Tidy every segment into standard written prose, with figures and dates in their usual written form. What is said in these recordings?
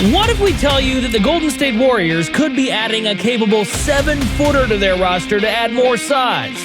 What if we tell you that the Golden State Warriors could be adding a capable 7-footer to their roster to add more size?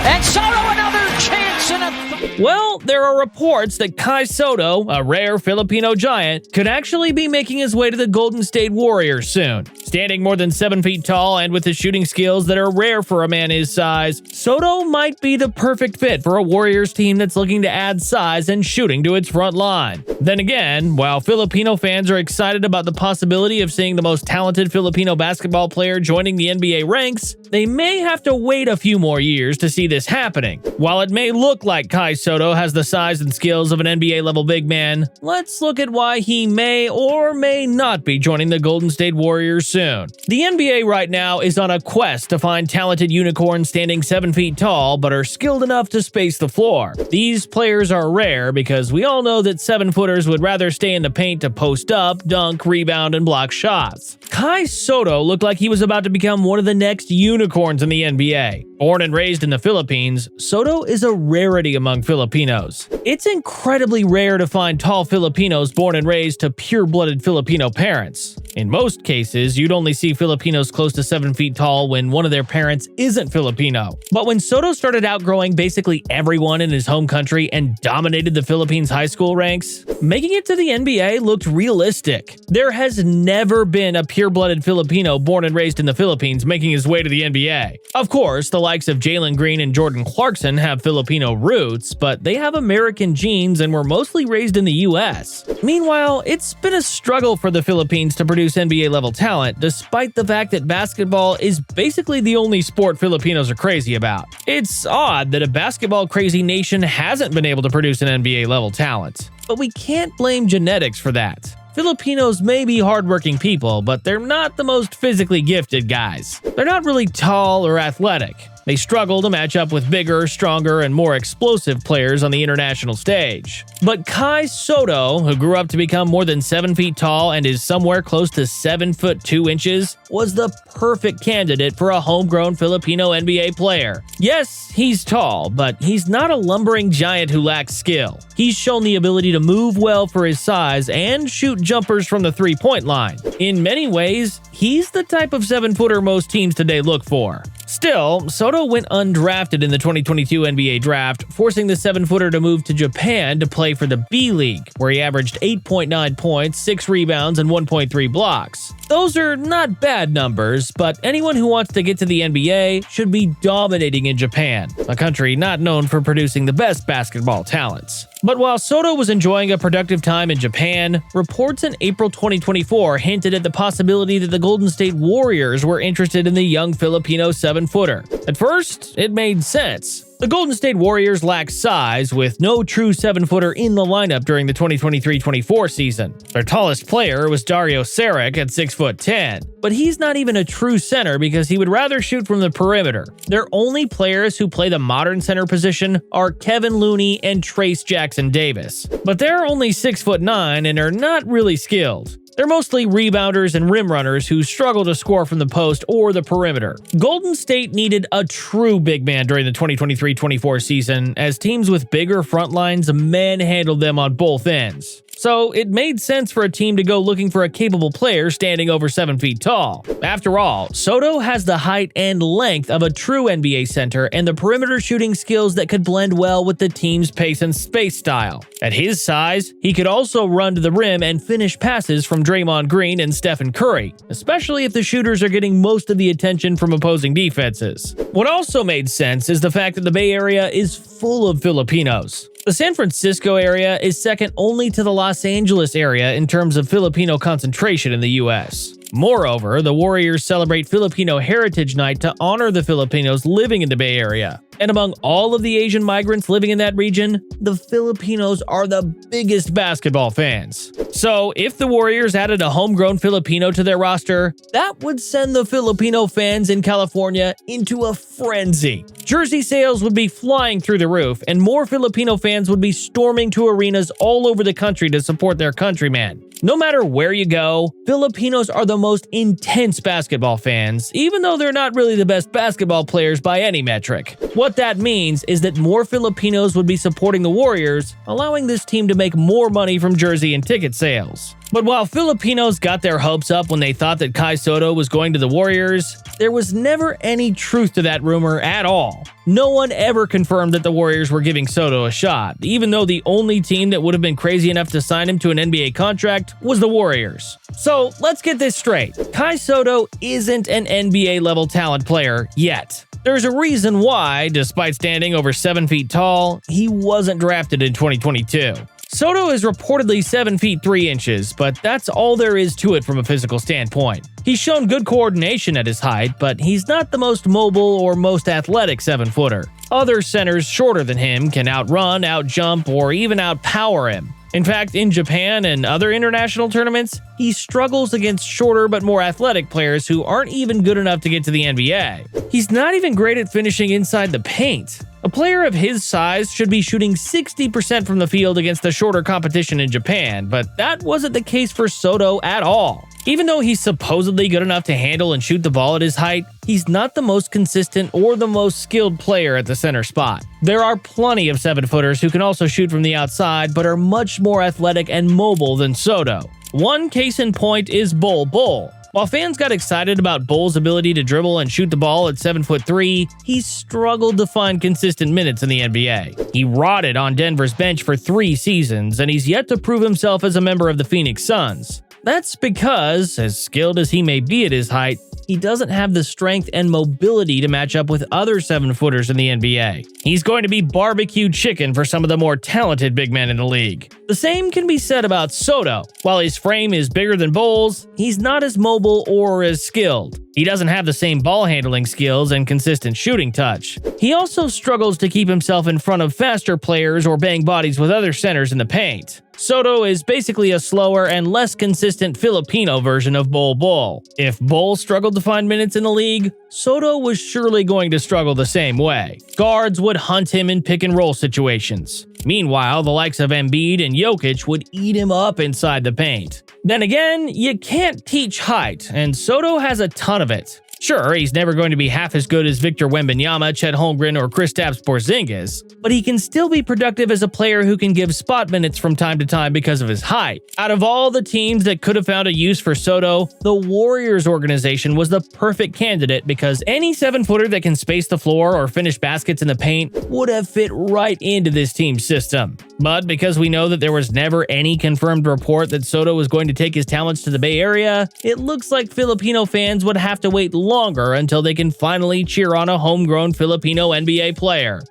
And Sotto, another chance and Well, there are reports that Kai Sotto, a rare Filipino giant, could actually be making his way to the Golden State Warriors soon. Standing more than 7 feet tall and with the shooting skills that are rare for a man his size, Sotto might be the perfect fit for a Warriors team that's looking to add size and shooting to its front line. Then again, while Filipino fans are excited about the possibility of seeing the most talented Filipino basketball player joining the NBA ranks, they may have to wait a few more years to see this happening. While it may look like Kai Sotto has the size and skills of an NBA-level big man, let's look at why he may or may not be joining the Golden State Warriors soon. The NBA right now is on a quest to find talented unicorns standing 7 feet tall but are skilled enough to space the floor. These players are rare because we all know that 7-footers would rather stay in the paint to post up, dunk, rebound, and block shots. Kai Sotto looked like he was about to become one of the next unicorns in the NBA. Born and raised in the Philippines, Sotto is a rarity among Filipinos. It's incredibly rare to find tall Filipinos born and raised to pure-blooded Filipino parents. In most cases, you'd only see Filipinos close to 7 feet tall when one of their parents isn't Filipino. But when Sotto started outgrowing basically everyone in his home country and dominated the Philippines high school ranks, making it to the NBA looked realistic. There has never been a pure-blooded Filipino born and raised in the Philippines making his way to the NBA. Of course, the likes of Jalen Green and Jordan Clarkson have Filipino roots, but they have American genes and were mostly raised in the US. Meanwhile, it's been a struggle for the Philippines to produce NBA-level talent, despite the fact that basketball is basically the only sport Filipinos are crazy about. It's odd that a basketball-crazy nation hasn't been able to produce an NBA-level talent, but we can't blame genetics for that. Filipinos may be hardworking people, but they're not the most physically gifted guys. They're not really tall or athletic. They struggle to match up with bigger, stronger, and more explosive players on the international stage. But Kai Sotto, who grew up to become more than 7 feet tall and is somewhere close to 7 foot 2 inches, was the perfect candidate for a homegrown Filipino NBA player. Yes, he's tall, but he's not a lumbering giant who lacks skill. He's shown the ability to move well for his size and shoot jumpers from the three-point line. In many ways, he's the type of 7-footer most teams today look for. Still, Sotto went undrafted in the 2022 NBA draft, forcing the 7-footer to move to Japan to play for the B League, where he averaged 8.9 points, 6 rebounds, and 1.3 blocks. Those are not bad numbers, but anyone who wants to get to the NBA should be dominating in Japan, a country not known for producing the best basketball talents. But while Sotto was enjoying a productive time in Japan, reports in April 2024 hinted at the possibility that the Golden State Warriors were interested in the young Filipino 7-footer. At first, it made sense. The Golden State Warriors lack size, with no true 7-footer in the lineup during the 2023-24 season. Their tallest player was Dario Saric at 6'10", but he's not even a true center because he would rather shoot from the perimeter. Their only players who play the modern center position are Kevin Looney and Trace Jackson Davis, but they're only 6'9" and are not really skilled. They're mostly rebounders and rim runners who struggle to score from the post or the perimeter. Golden State needed a true big man during the 2023-24 season, as teams with bigger front lines manhandled them on both ends. So it made sense for a team to go looking for a capable player standing over 7 feet tall. After all, Sotto has the height and length of a true NBA center and the perimeter shooting skills that could blend well with the team's pace and space style. At his size, he could also run to the rim and finish passes from Draymond Green and Stephen Curry, especially if the shooters are getting most of the attention from opposing defenses. What also made sense is the fact that the Bay Area is full of Filipinos. The San Francisco area is second only to the Los Angeles area in terms of Filipino concentration in the US. Moreover, the Warriors celebrate Filipino Heritage Night to honor the Filipinos living in the Bay Area. And among all of the Asian migrants living in that region, the Filipinos are the biggest basketball fans. So, if the Warriors added a homegrown Filipino to their roster, that would send the Filipino fans in California into a frenzy. Jersey sales would be flying through the roof, and more Filipino fans would be storming to arenas all over the country to support their countryman. No matter where you go, Filipinos are the most intense basketball fans, even though they're not really the best basketball players by any metric. What that means is that more Filipinos would be supporting the Warriors, allowing this team to make more money from jersey and ticket sales. But while Filipinos got their hopes up when they thought that Kai Sotto was going to the Warriors, there was never any truth to that rumor at all. No one ever confirmed that the Warriors were giving Sotto a shot, even though the only team that would have been crazy enough to sign him to an NBA contract was the Warriors. So let's get this straight. Kai Sotto isn't an NBA-level talent player yet. There's a reason why, despite standing over 7 feet tall, he wasn't drafted in 2022. Sotto is reportedly 7 feet 3 inches, but that's all there is to it from a physical standpoint. He's shown good coordination at his height, but he's not the most mobile or most athletic 7-footer. Other centers shorter than him can outrun, outjump, or even outpower him. In fact, in Japan and other international tournaments, he struggles against shorter but more athletic players who aren't even good enough to get to the NBA. He's not even great at finishing inside the paint. A player of his size should be shooting 60% from the field against the shorter competition in Japan, but that wasn't the case for Sotto at all. Even though he's supposedly good enough to handle and shoot the ball at his height, he's not the most consistent or the most skilled player at the center spot. There are plenty of 7-footers who can also shoot from the outside but are much more athletic and mobile than Sotto. One case in point is Bol Bol. While fans got excited about Bol's ability to dribble and shoot the ball at 7'3", he's struggled to find consistent minutes in the NBA. He rotted on Denver's bench for 3 seasons, and he's yet to prove himself as a member of the Phoenix Suns. That's because, as skilled as he may be at his height, he doesn't have the strength and mobility to match up with other 7-footers in the NBA. He's going to be barbecue chicken for some of the more talented big men in the league. The same can be said about Sotto. While his frame is bigger than Bol's, he's not as mobile or as skilled. He doesn't have the same ball handling skills and consistent shooting touch. He also struggles to keep himself in front of faster players or bang bodies with other centers in the paint. Sotto is basically a slower and less consistent Filipino version of Bol Bol. If Bol struggled to find minutes in the league, Sotto was surely going to struggle the same way. Guards would hunt him in pick-and-roll situations. Meanwhile, the likes of Embiid and Jokic would eat him up inside the paint. Then again, you can't teach height, and Sotto has a ton of it. Sure, he's never going to be half as good as Victor Wembanyama, Chet Holmgren, or Kristaps Porzingis, but he can still be productive as a player who can give spot minutes from time to time because of his height. Out of all the teams that could have found a use for Sotto, the Warriors organization was the perfect candidate because any 7-footer that can space the floor or finish baskets in the paint would have fit right into this team's system. But because we know that there was never any confirmed report that Sotto was going to take his talents to the Bay Area, it looks like Filipino fans would have to wait longer until they can finally cheer on a homegrown Filipino NBA player.